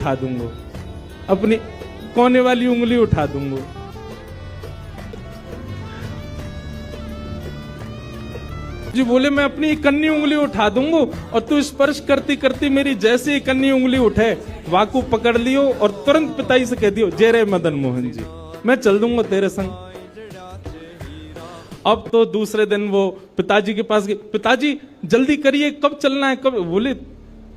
उठा दूंगा, अपनी कोने वाली उंगली उठा दूंगा। जी बोले मैं अपनी कन्नी उंगली उठा दूंगा और तू स्पर्श करती करती मेरी जैसे ही कन्नी उंगली उठे वाकू पकड़ लियो और तुरंत पिताजी से कह दियो जय रे मदन मोहन जी, मैं चल दूंगा तेरे संग। अब तो दूसरे दिन वो पिताजी के पास गए, पिताजी जल्दी करिए कब चलना है कब। बोले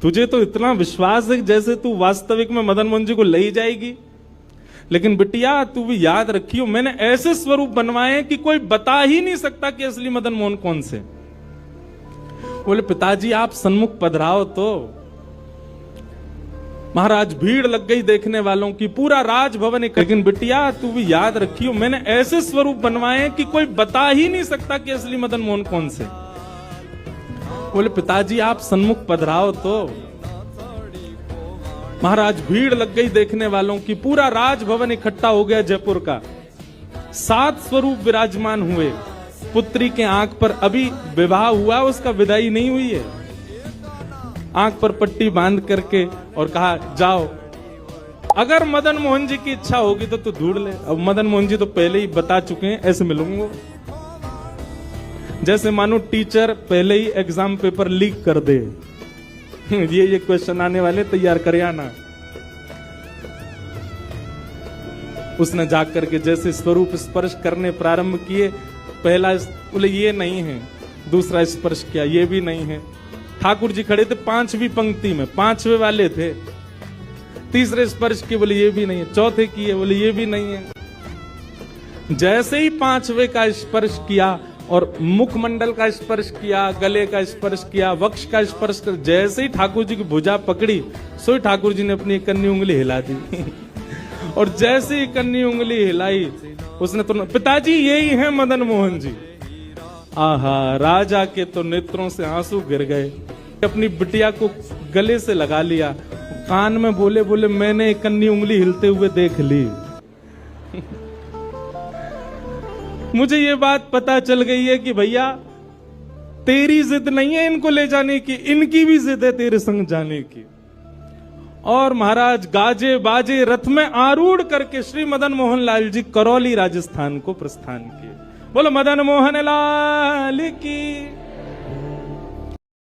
तुझे तो इतना विश्वास है जैसे तू वास्तविक में मदन मोहन जी को ले ही जाएगी, लेकिन बिटिया तू भी याद रखियो मैंने ऐसे स्वरूप बनवाए हैं कि कोई बता ही नहीं सकता कि असली मदन मोहन कौन से। बोले पिताजी आप सन्मुख पधराओ तो। महाराज भीड़ लग गई देखने वालों की, पूरा राजभवन। लेकिन बिटिया तू भी याद रखियो मैंने ऐसे स्वरूप बनवाए हैं कि कोई बता ही नहीं सकता कि असली मदन मोहन कौन से। बोले पिताजी आप सन्मुख पधराओ तो। महाराज भीड़ लग गई देखने वालों की, पूरा राजभवन इकट्ठा हो गया जयपुर का। 7 स्वरूप विराजमान हुए। पुत्री के आंख पर अभी विवाह हुआ, उसका विदाई नहीं हुई है, आंख पर पट्टी बांध करके और कहा जाओ अगर मदन मोहन जी की इच्छा होगी तो तू ढूंढ ले। अब मदन मोहन जी तो पहले ही बता चुके हैं ऐसे मिलूंगा, जैसे मानो टीचर पहले ही एग्जाम पेपर लीक कर दे ये क्वेश्चन आने वाले तैयार कर आना। उसने जाग करके जैसे स्वरूप स्पर्श करने प्रारंभ किए, पहला बोले ये नहीं है, दूसरा स्पर्श किया ये भी नहीं है। ठाकुर जी खड़े थे 5वीं पंक्ति में, 5वें वाले थे। तीसरे स्पर्श किए, बोले ये भी नहीं है। चौथे किए, बोले ये भी नहीं है। जैसे ही 5वें का स्पर्श किया और मुखमंडल का स्पर्श किया, गले का स्पर्श किया, वक्ष का स्पर्श कर, जैसे ही ठाकुर जी की भुजा पकड़ी सो ठाकुर जी ने अपनी कन्नी उंगली हिला दी और जैसे ही कन्नी उंगली हिलाई उसने तो पिताजी यही है मदन मोहन जी। आहा, राजा के तो नेत्रों से आंसू गिर गए। अपनी बिटिया को गले से लगा लिया, कान में बोले बोले मैंने कन्नी उंगली हिलते हुए देख ली मुझे ये बात पता चल गई है कि भैया तेरी जिद नहीं है इनको ले जाने की, इनकी भी जिद है तेरे संग जाने की। और महाराज गाजे बाजे रथ में आरूढ़ करके श्री मदन मोहन लाल जी करौली राजस्थान को प्रस्थान किए। बोलो मदन मोहन लाल की।